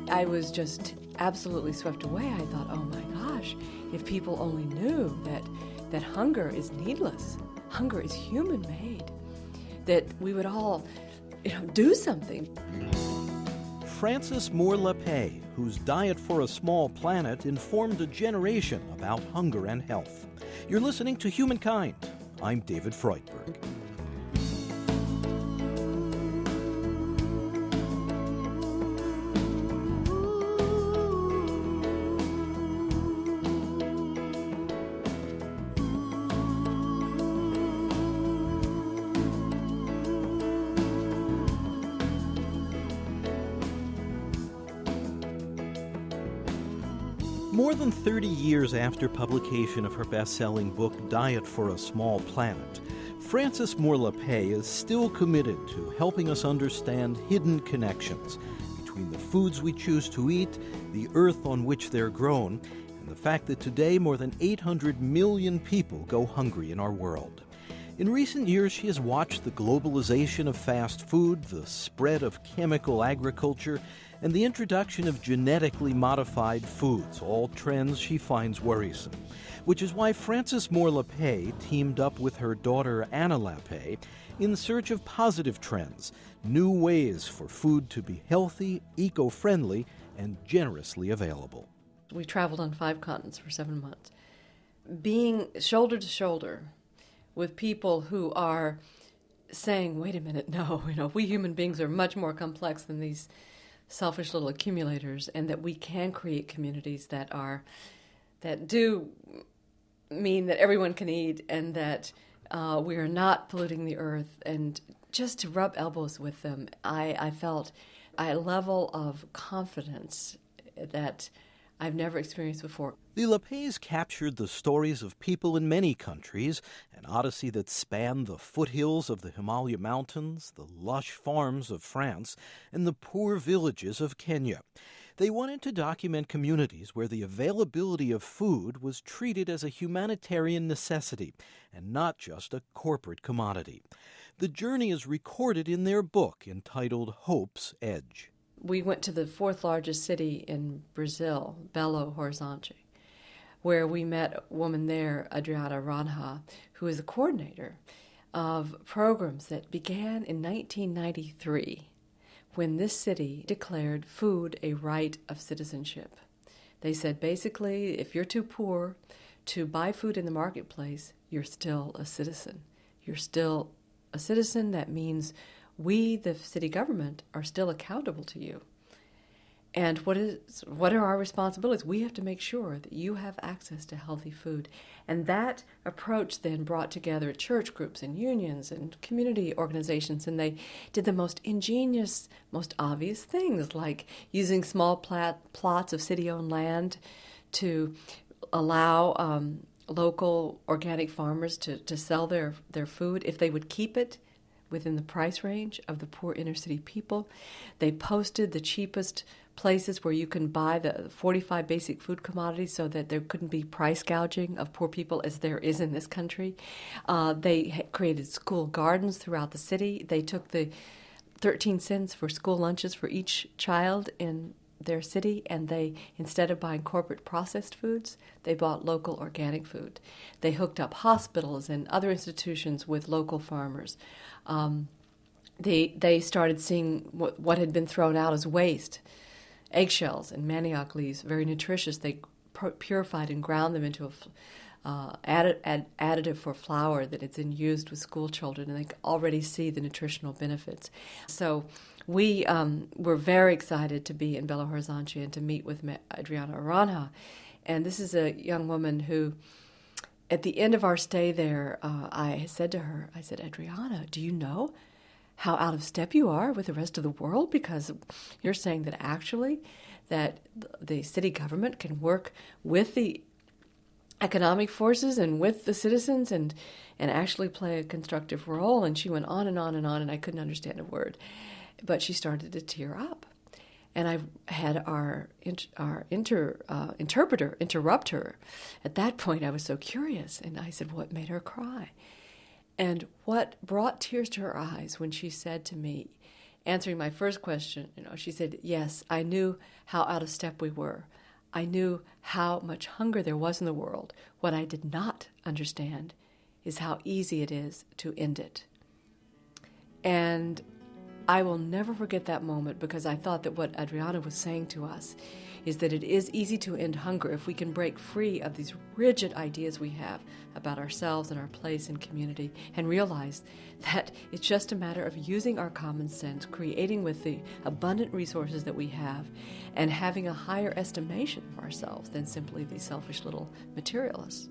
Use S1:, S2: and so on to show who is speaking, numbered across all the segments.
S1: I was just absolutely swept away. I thought, oh my gosh, if people only knew that hunger is needless, hunger is human-made, that we would all, do something.
S2: Frances Moore Lappe, whose Diet for a Small Planet informed a generation about hunger and health. You're listening to Humankind. I'm David Freudberg. More than 30 years after publication of her best-selling book, Diet for a Small Planet, Frances Moore Lappe is still committed to helping us understand hidden connections between the foods we choose to eat, the earth on which they're grown, and the fact that today more than 800 million people go hungry in our world. In recent years, she has watched the globalization of fast food, the spread of chemical agriculture, and the introduction of genetically modified foods, all trends she finds worrisome. Which is why Frances Moore Lappe teamed up with her daughter Anna Lappe in search of positive trends, new ways for food to be healthy, eco-friendly, and generously available.
S1: We traveled on 5 continents for 7 months. Being shoulder to shoulder with people who are saying, wait a minute, no, we human beings are much more complex than these selfish little accumulators, and that we can create communities that do mean that everyone can eat, and that we are not polluting the earth. And just to rub elbows with them, I felt a level of confidence that I've never experienced before.
S2: The Lappes captured the stories of people in many countries, an odyssey that spanned the foothills of the Himalaya Mountains, the lush farms of France, and the poor villages of Kenya. They wanted to document communities where the availability of food was treated as a humanitarian necessity and not just a corporate commodity. The journey is recorded in their book entitled Hope's Edge.
S1: We went to the 4th largest city in Brazil, Belo Horizonte, where we met a woman there, Adriana Ranha, who is a coordinator of programs that began in 1993, when this city declared food a right of citizenship. They said, basically, if you're too poor to buy food in the marketplace, you're still a citizen. You're still a citizen. That means we, the city government, are still accountable to you. And what are our responsibilities? We have to make sure that you have access to healthy food. And that approach then brought together church groups and unions and community organizations, and they did the most ingenious, most obvious things, like using small plots of city-owned land to allow local organic farmers to sell their food if they would keep it within the price range of the poor inner-city people. They posted the cheapest places where you can buy the 45 basic food commodities so that there couldn't be price gouging of poor people as there is in this country. They created school gardens throughout the city. They took the 13 cents for school lunches for each child in their city, and they, instead of buying corporate processed foods, they bought local organic food. They hooked up hospitals and other institutions with local farmers. They started seeing what had been thrown out as waste, eggshells and manioc leaves, very nutritious. They purified and ground them into a additive for flour that it's in used with school children, and they already see the nutritional benefits. So we were very excited to be in Belo Horizonte and to meet with Adriana Ranha. And this is a young woman who, at the end of our stay there, I said to her, Adriana, do you know how out of step you are with the rest of the world? Because you're saying that actually that the city government can work with the economic forces and with the citizens and actually play a constructive role. And she went on and on and on, and I couldn't understand a word. But she started to tear up. And I had our interpreter interrupt her. At that point, I was so curious, and I said, what made her cry? And what brought tears to her eyes when she said to me, answering my first question, she said, yes, I knew how out of step we were. I knew how much hunger there was in the world. What I did not understand is how easy it is to end it. And I will never forget that moment, because I thought that what Adriana was saying to us is that it is easy to end hunger if we can break free of these rigid ideas we have about ourselves and our place in community, and realize that it's just a matter of using our common sense, creating with the abundant resources that we have, and having a higher estimation of ourselves than simply these selfish little materialists.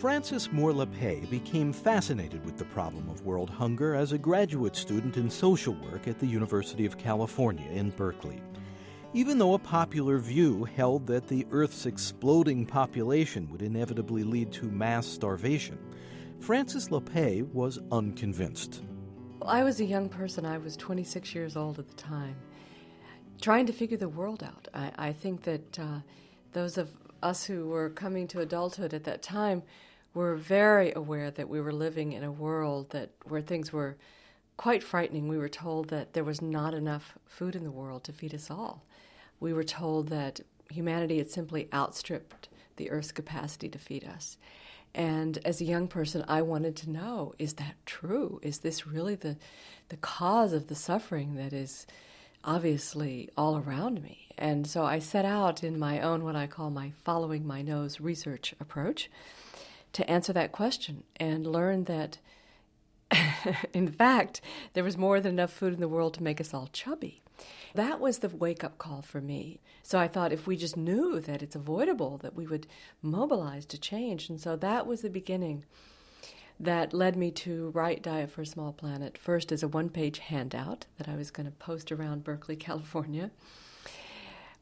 S2: Frances Moore Lappe became fascinated with the problem of world hunger as a graduate student in social work at the University of California in Berkeley. Even though a popular view held that the Earth's exploding population would inevitably lead to mass starvation, Frances Lappe was unconvinced.
S1: Well, I was a young person. I was 26 years old at the time, trying to figure the world out. I think that those of us who were coming to adulthood at that time were very aware that we were living in a world where things were quite frightening. We were told that there was not enough food in the world to feed us all. We were told that humanity had simply outstripped the Earth's capacity to feed us. And as a young person, I wanted to know, is that true? Is this really the cause of the suffering that is obviously all around me? And so I set out in my own, what I call my following my nose research approach, to answer that question, and learned that, in fact, there was more than enough food in the world to make us all chubby. That was the wake-up call for me. So I thought if we just knew that it's avoidable, that we would mobilize to change. And so that was the beginning that led me to write Diet for a Small Planet, first as a one-page handout that I was going to post around Berkeley, California,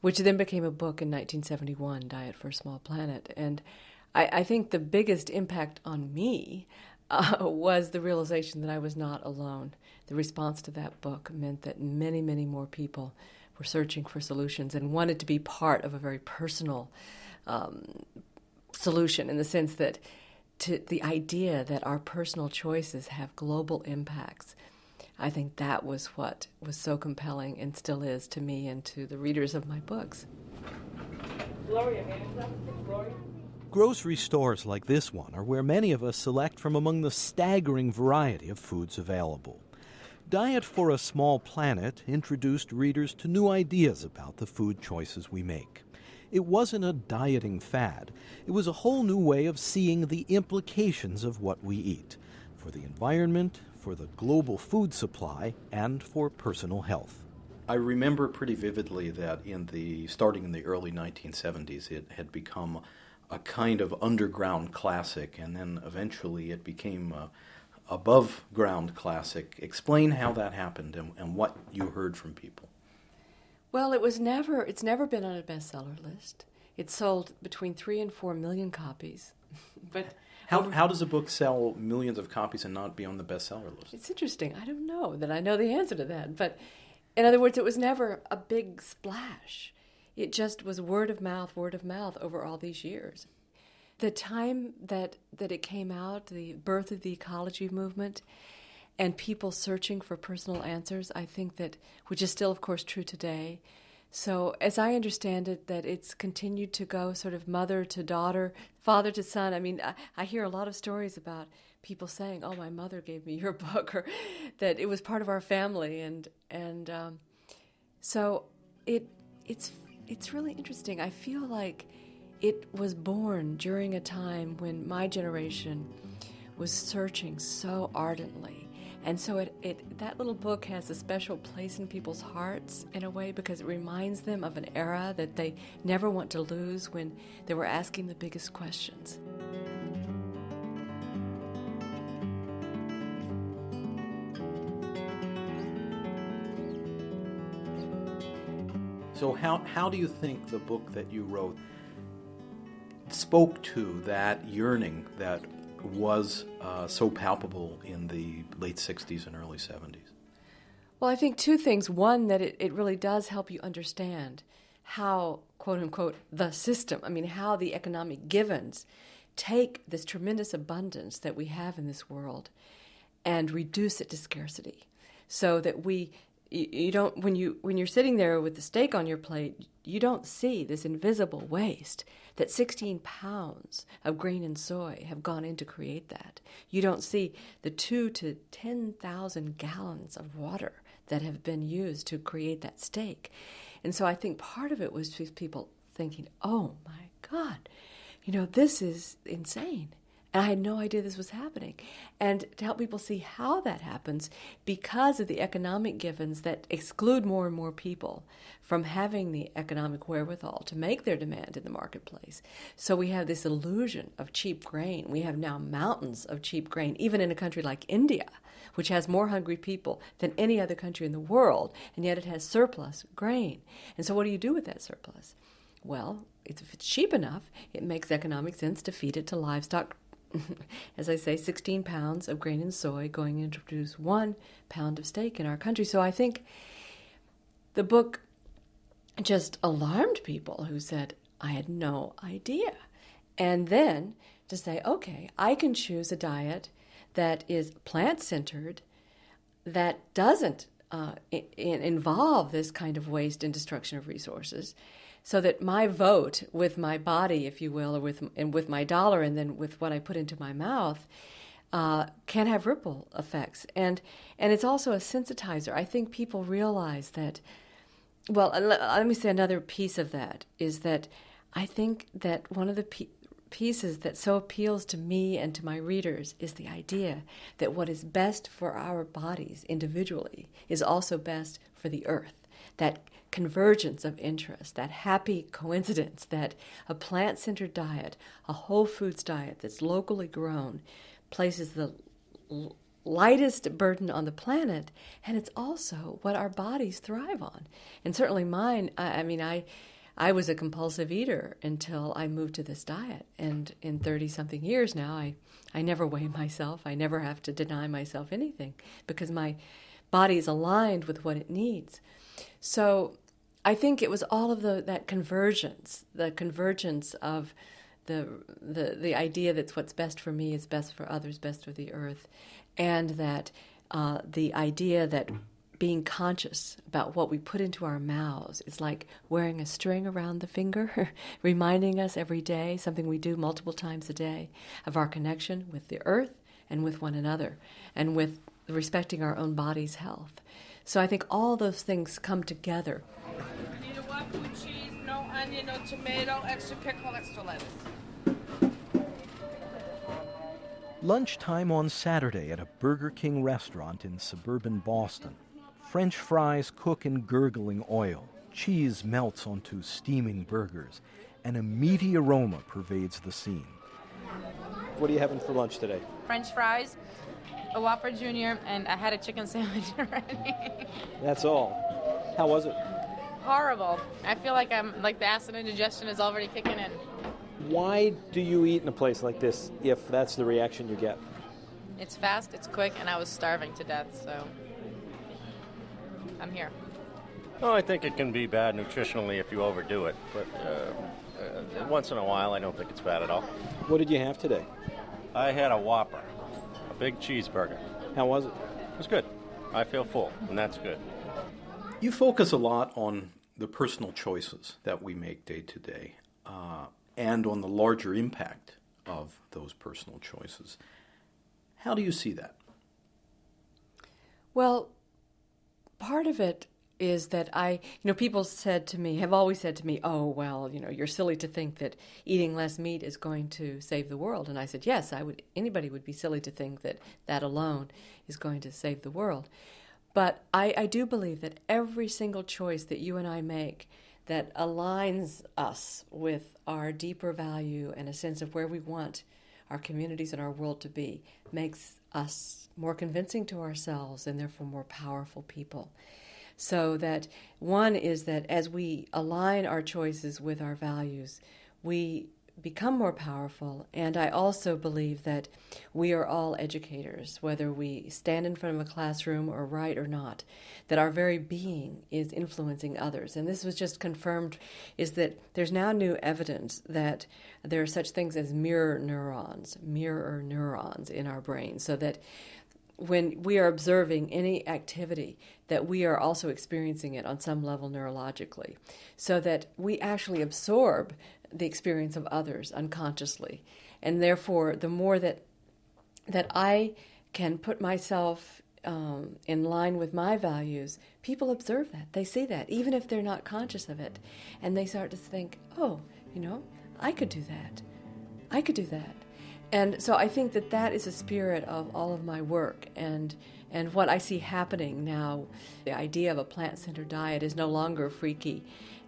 S1: which then became a book in 1971, Diet for a Small Planet. And I think the biggest impact on me was the realization that I was not alone. The response to that book meant that many, many more people were searching for solutions and wanted to be part of a very personal solution, in the sense that the idea that our personal choices have global impacts. I think that was what was so compelling, and still is, to me and to the readers of my books.
S2: Gloria. Grocery stores like this one are where many of us select from among the staggering variety of foods available. Diet for a Small Planet introduced readers to new ideas about the food choices we make. It wasn't a dieting fad. It was a whole new way of seeing the implications of what we eat, for the environment, for the global food supply, and for personal health.
S3: I remember pretty vividly that starting in the early 1970s, it had become a kind of underground classic, and then eventually it became a above-ground classic. Explain how that happened and what you heard from people.
S1: Well, it's never been on a bestseller list. It sold between 3 and 4 million copies. But
S3: how does a book sell millions of copies and not be on the bestseller list?
S1: It's interesting. I don't know that I know the answer to that. But in other words, it was never a big splash. It just was word of mouth over all these years. The time that it came out, the birth of the ecology movement, and people searching for personal answers, I think that, which is still, of course, true today. So as I understand it, that it's continued to go sort of mother to daughter, father to son. I mean, I hear a lot of stories about people saying, oh, my mother gave me your book, or that it was part of our family. And so it's really interesting. I feel like it was born during a time when my generation was searching so ardently. And so that little book has a special place in people's hearts in a way, because it reminds them of an era that they never want to lose, when they were asking the biggest questions.
S3: So how do you think the book that you wrote spoke to that yearning that was so palpable in the late 60s and early 70s?
S1: Well, I think two things. One, that it really does help you understand how, quote unquote, the system, how the economic givens take this tremendous abundance that we have in this world and reduce it to scarcity, so that you don't, when you're sitting there with the steak on your plate, you don't see this invisible waste that 16 pounds of grain and soy have gone in to create that. You don't see the 2,000 to 10,000 gallons of water that have been used to create that steak. And so I think part of it was just people thinking, oh my God, this is insane. And I had no idea this was happening. And to help people see how that happens, because of the economic givens that exclude more and more people from having the economic wherewithal to make their demand in the marketplace. So we have this illusion of cheap grain. We have now mountains of cheap grain, even in a country like India, which has more hungry people than any other country in the world, and yet it has surplus grain. And so what do you do with that surplus? Well, if it's cheap enough, it makes economic sense to feed it to livestock. As I say, 16 pounds of grain and soy going in to produce 1 pound of steak in our country. So I think the book just alarmed people who said, I had no idea. And then to say, okay, I can choose a diet that is plant-centered, that doesn't involve this kind of waste and destruction of resources, so that my vote with my body, if you will, or with my dollar, and then with what I put into my mouth, can have ripple effects. And it's also a sensitizer. I think people realize that, well, let me say another piece of that, is that I think that one of the pieces that so appeals to me and to my readers is the idea that what is best for our bodies individually is also best for the earth. That convergence of interest, that happy coincidence that a plant-centered diet, a whole foods diet that's locally grown, places the lightest burden on the planet, and it's also what our bodies thrive on. And certainly mine, I was a compulsive eater until I moved to this diet. And in 30-something years now, I never weigh myself. I never have to deny myself anything because my body is aligned with what it needs. So I think it was all of that convergence, the convergence of the idea that what's best for me is best for others, best for the earth, and that the idea that being conscious about what we put into our mouths is like wearing a string around the finger, reminding us every day, something we do multiple times a day, of our connection with the earth and with one another, and with respecting our own body's health. So I think all those things come together.
S4: Need a Wagyu cheese, no onion, no tomato, extra pickle, extra lettuce.
S2: Lunchtime on Saturday at a Burger King restaurant in suburban Boston. French fries cook in gurgling oil. Cheese melts onto steaming burgers, and a meaty aroma pervades the scene.
S5: What are you having for lunch today?
S6: French fries, a Whopper Jr., and I had a chicken sandwich already.
S5: That's all. How was it?
S6: Horrible. I feel like the acid indigestion is already kicking in.
S5: Why do you eat in a place like this if that's the reaction you get?
S6: It's fast, it's quick, and I was starving to death, so I'm here.
S7: Oh, I think it can be bad nutritionally if you overdo it, but once in a while I don't think it's bad at all.
S5: What did you have today?
S7: I had a Whopper, a big cheeseburger.
S5: How was it?
S7: It was good. I feel full, and that's good.
S3: You focus a lot on the personal choices that we make day to day, and on the larger impact of those personal choices. How do you see that?
S1: Well, part of it is that people have always said to me, oh, well, you're silly to think that eating less meat is going to save the world. And I said, yes, anybody would be silly to think that alone is going to save the world. But I do believe that every single choice that you and I make that aligns us with our deeper value and a sense of where we want our communities and our world to be makes us more convincing to ourselves and therefore more powerful people. So that one is that as we align our choices with our values, we become more powerful. And I also believe that we are all educators, whether we stand in front of a classroom or write or not, that our very being is influencing others. And this was just confirmed, is that there's now new evidence that there are such things as mirror neurons in our brains, so that when we are observing any activity, that we are also experiencing it on some level neurologically, so that we actually absorb the experience of others unconsciously. And therefore, the more that I can put myself in line with my values, people observe that. They see that, even if they're not conscious of it. And they start to think, oh, I could do that. I could do that. And so I think that that is a spirit of all of my work. And what I see happening now, the idea of a plant-centered diet is no longer freaky.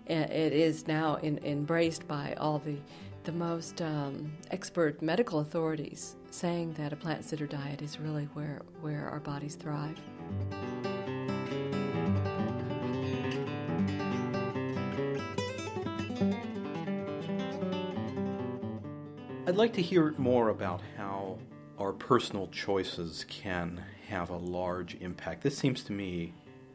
S1: It is now embraced by all the most expert medical authorities, saying that a plant-centered diet is really where our bodies thrive.
S3: I'd like to hear more about how our personal choices can have a large impact. This seems to me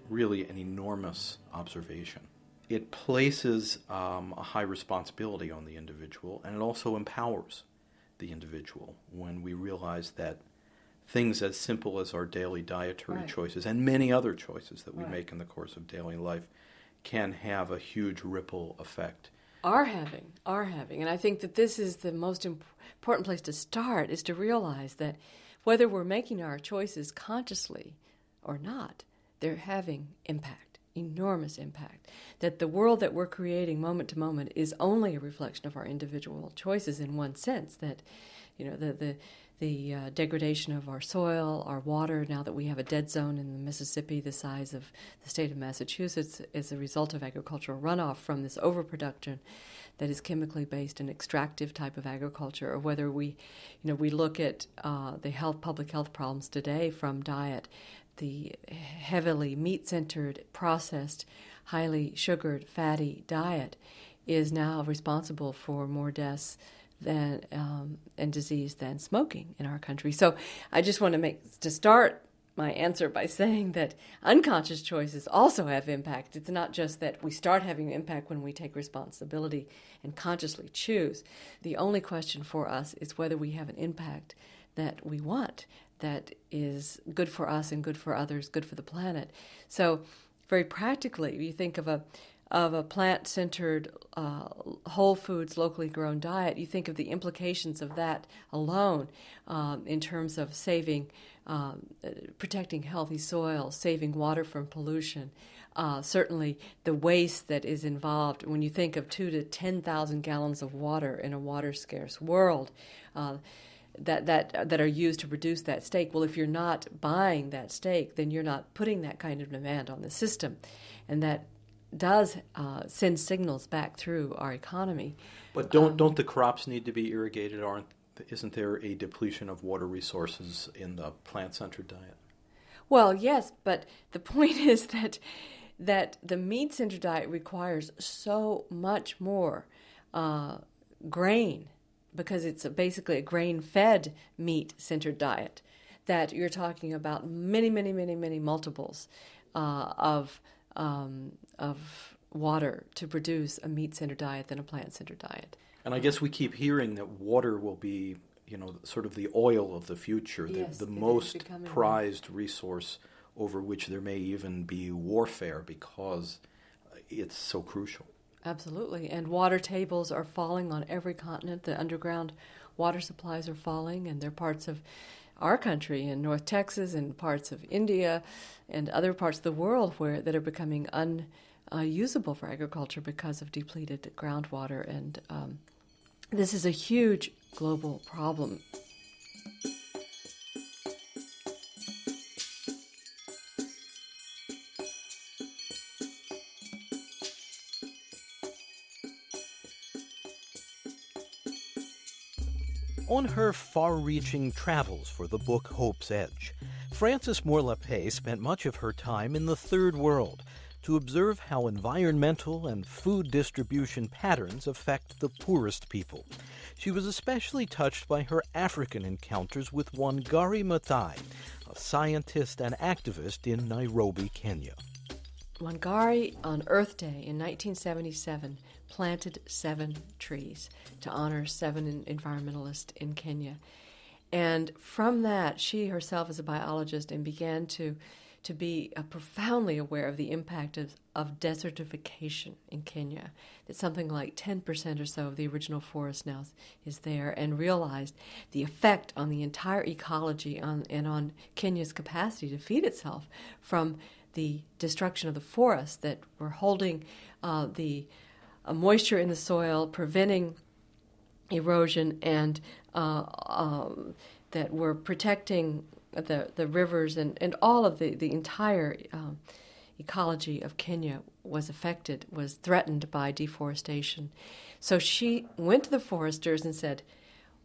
S3: really an enormous observation. It places a high responsibility on the individual, and it also empowers the individual when we realize that things as simple as our daily dietary choices and many other choices that we make in the course of daily life can have a huge ripple effect.
S1: Are having. And I think that this is the most important place to start, is to realize that whether we're making our choices consciously or not, they're having impact, enormous impact. That the world that we're creating moment to moment is only a reflection of our individual choices in one sense, that, the degradation of our soil, our water, now that we have a dead zone in the Mississippi the size of the state of Massachusetts, is a result of agricultural runoff from this overproduction that is chemically based and extractive type of agriculture, or whether we look at the public health problems today from diet, the heavily meat-centered, processed, highly sugared, fatty diet is now responsible for more deaths and disease than smoking in our country. So I just want to start my answer by saying that unconscious choices also have impact. It's not just that we start having impact when we take responsibility and consciously choose. The only question for us is whether we have an impact that we want, that is good for us and good for others, good for the planet. So very practically, you think of a plant-centered, whole foods, locally grown diet, you think of the implications of that alone in terms of protecting healthy soil, saving water from pollution. Certainly the waste that is involved when you think of 2,000 to 10,000 gallons of water in a water-scarce world that are used to produce that steak. Well, if you're not buying that steak, then you're not putting that kind of demand on the system. And that does send signals back through our economy.
S3: But don't the crops need to be irrigated? Isn't there a depletion of water resources in the plant-centered diet?
S1: Well, yes, but the point is that the meat-centered diet requires so much more grain, because it's basically a grain-fed meat-centered diet, that you're talking about many, many, many, many multiples of water to produce a meat-centered diet than a plant-centered diet.
S3: And I guess we keep hearing that water will be, sort of the oil of the future, the most prized resource over which there may even be warfare because it's so crucial.
S1: Absolutely. And water tables are falling on every continent. The underground water supplies are falling, and they're parts of our country in North Texas and parts of India and other parts of the world that are becoming unusable for agriculture because of depleted groundwater. And this is a huge global problem.
S2: On her far-reaching travels for the book Hope's Edge, Frances Moore Lappe spent much of her time in the Third World, to observe how environmental and food distribution patterns affect the poorest people. She was especially touched by her African encounters with Wangari Maathai, a scientist and activist in Nairobi, Kenya.
S1: Wangari, on Earth Day in 1977, planted 7 trees to honor 7 environmentalists in Kenya. And from that, she herself is a biologist and began to be profoundly aware of the impact of desertification in Kenya, that something like 10% or so of the original forest now is there, and realized the effect on the entire ecology and on Kenya's capacity to feed itself from the destruction of the forests that were holding the moisture in the soil, preventing erosion, and that were protecting the rivers, and all of the entire ecology of Kenya was threatened by deforestation. So she went to the foresters and said,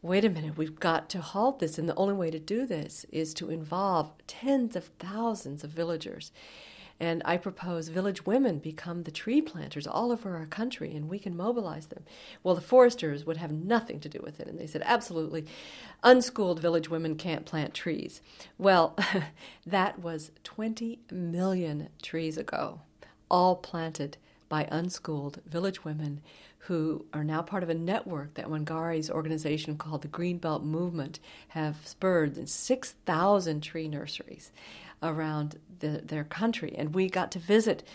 S1: wait a minute, we've got to halt this, and the only way to do this is to involve tens of thousands of villagers. And I propose village women become the tree planters all over our country, and we can mobilize them. Well, the foresters would have nothing to do with it, and they said, absolutely, unschooled village women can't plant trees. Well, that was 20 million trees ago, all planted by unschooled village women who are now part of a network that Wangari's organization called the Greenbelt Movement have spurred in 6,000 tree nurseries around their country. And we got to visit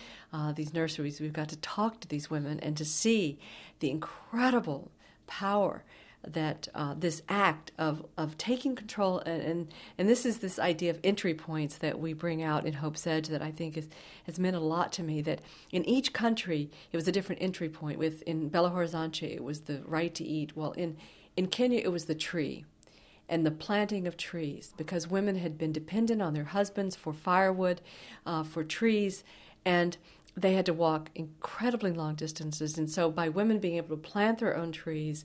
S1: these nurseries. We've got to talk to these women and to see the incredible power that this act of taking control, and this is this idea of entry points that we bring out in Hope's Edge that I think has meant a lot to me, that in each country it was a different entry point. In Belo Horizonte it was the right to eat. Well, in Kenya it was the tree and the planting of trees, because women had been dependent on their husbands for firewood, for trees, and they had to walk incredibly long distances. And so by women being able to plant their own trees,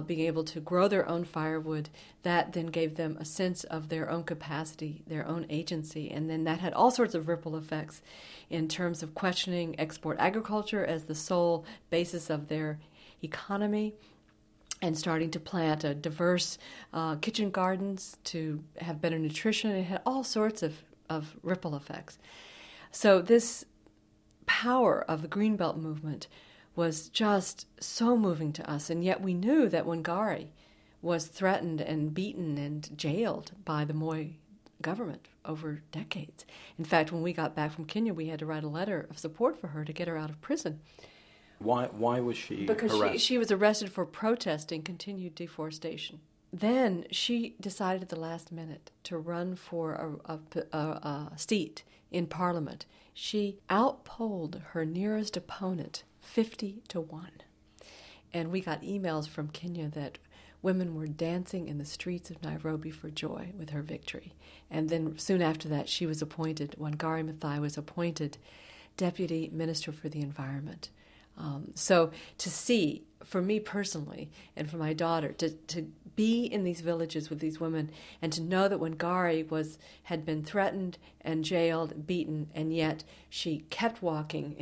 S1: being able to grow their own firewood, that then gave them a sense of their own capacity, their own agency, and then that had all sorts of ripple effects in terms of questioning export agriculture as the sole basis of their economy, and starting to plant a diverse kitchen gardens to have better nutrition. It had all sorts of ripple effects. So this power of the Greenbelt movement was just so moving to us, and yet we knew that Wangari was threatened and beaten and jailed by the Moi government over decades. In fact, when we got back from Kenya, we had to write a letter of support for her to get her out of prison.
S3: Why was she
S1: Because
S3: arrested?
S1: she was arrested for protesting continued deforestation. Then she decided at the last minute to run for a seat in Parliament. She outpolled her nearest opponent 50-1. And we got emails from Kenya that women were dancing in the streets of Nairobi for joy with her victory. And then soon after that, Wangari Maathai was appointed Deputy Minister for the Environment. So to see, for me personally, and for my daughter, to be in these villages with these women and to know that Wangari had been threatened and jailed, beaten, and yet she kept walking,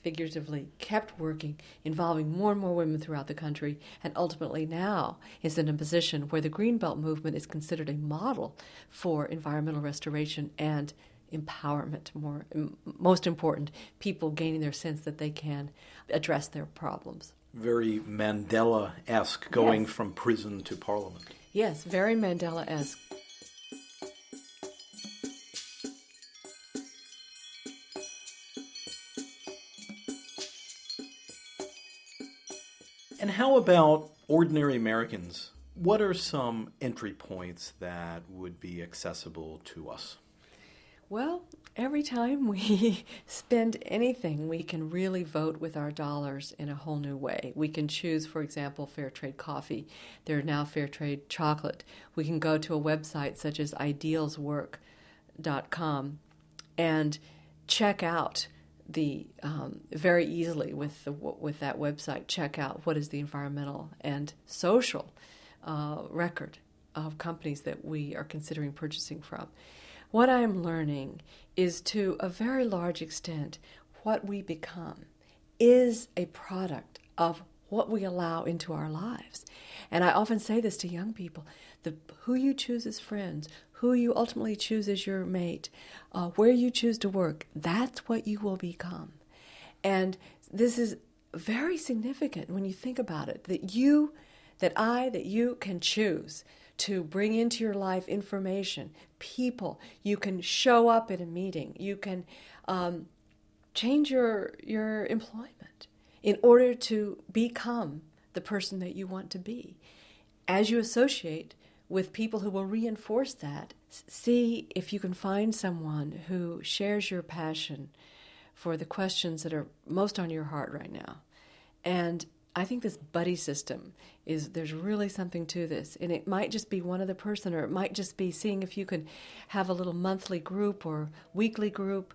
S1: figuratively kept working, involving more and more women throughout the country, and ultimately now is in a position where the Greenbelt movement is considered a model for environmental restoration and empowerment. Most important, people gaining their sense that they can address their problems.
S3: Very Mandela-esque, going from prison to parliament.
S1: Yes, very Mandela-esque.
S3: And how about ordinary Americans? What are some entry points that would be accessible to us?
S1: Well, every time we spend anything, we can really vote with our dollars in a whole new way. We can choose, for example, fair trade coffee. There are now fair trade chocolate. We can go to a website such as idealswork.com and check out very easily with that website, check out what is the environmental and social record of companies that we are considering purchasing from. What I am learning is, to a very large extent, what we become is a product of what we allow into our lives. And I often say this to young people, who you choose as friends, who you ultimately choose as your mate, where you choose to work, that's what you will become. And this is very significant when you think about it, that you can choose to bring into your life information, people. You can show up at a meeting. You can change your employment in order to become the person that you want to be. As you associate with people who will reinforce that, see if you can find someone who shares your passion for the questions that are most on your heart right now. And I think this buddy system there's really something to this. And it might just be one other person, or it might just be seeing if you can have a little monthly group or weekly group.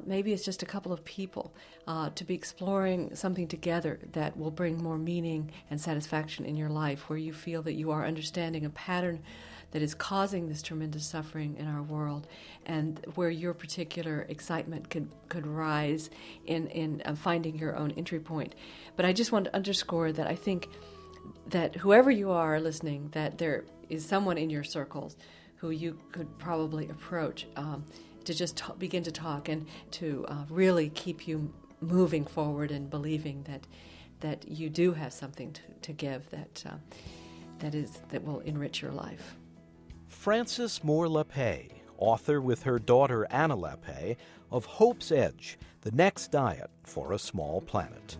S1: Maybe it's just a couple of people to be exploring something together that will bring more meaning and satisfaction in your life, where you feel that you are understanding a pattern that is causing this tremendous suffering in our world, and where your particular excitement could rise in finding your own entry point. But I just want to underscore that I think that whoever you are listening, that there is someone in your circles who you could probably approach to just begin to talk and to really keep you moving forward and believing that you do have something to give that will enrich your life.
S2: Frances Moore Lappe, author with her daughter Anna Lappe of Hope's Edge, the next diet for a small planet.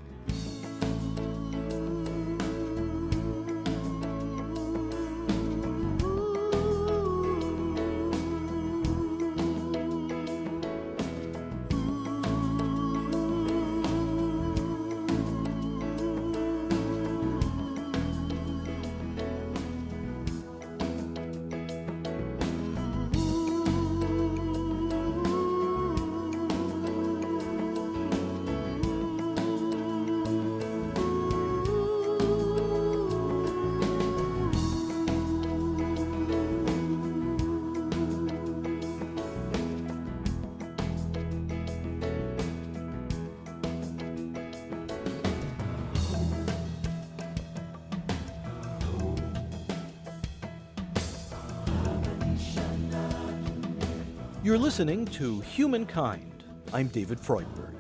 S2: You're listening to Humankind. I'm David Freudberg.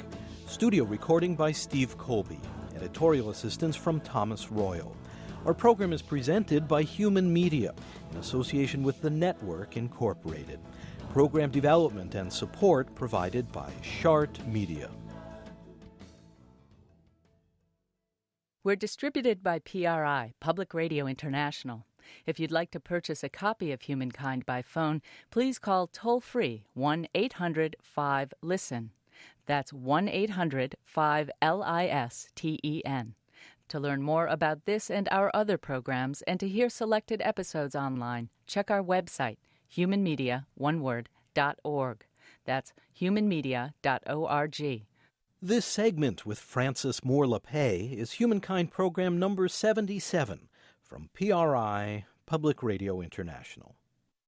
S2: Studio recording by Steve Colby. Editorial assistance from Thomas Royal. Our program is presented by Human Media in association with The Network Incorporated. Program development and support provided by Chart Media.
S8: We're distributed by PRI, Public Radio International. If you'd like to purchase a copy of Humankind by phone, please call toll-free 1-800-5-LISTEN. That's 1-800-5-LISTEN. To learn more about this and our other programs and to hear selected episodes online, check our website, humanmedia.org. That's humanmedia.org.
S2: This segment with Frances Moore Lappe is Humankind program number 77 from PRI, Public Radio International.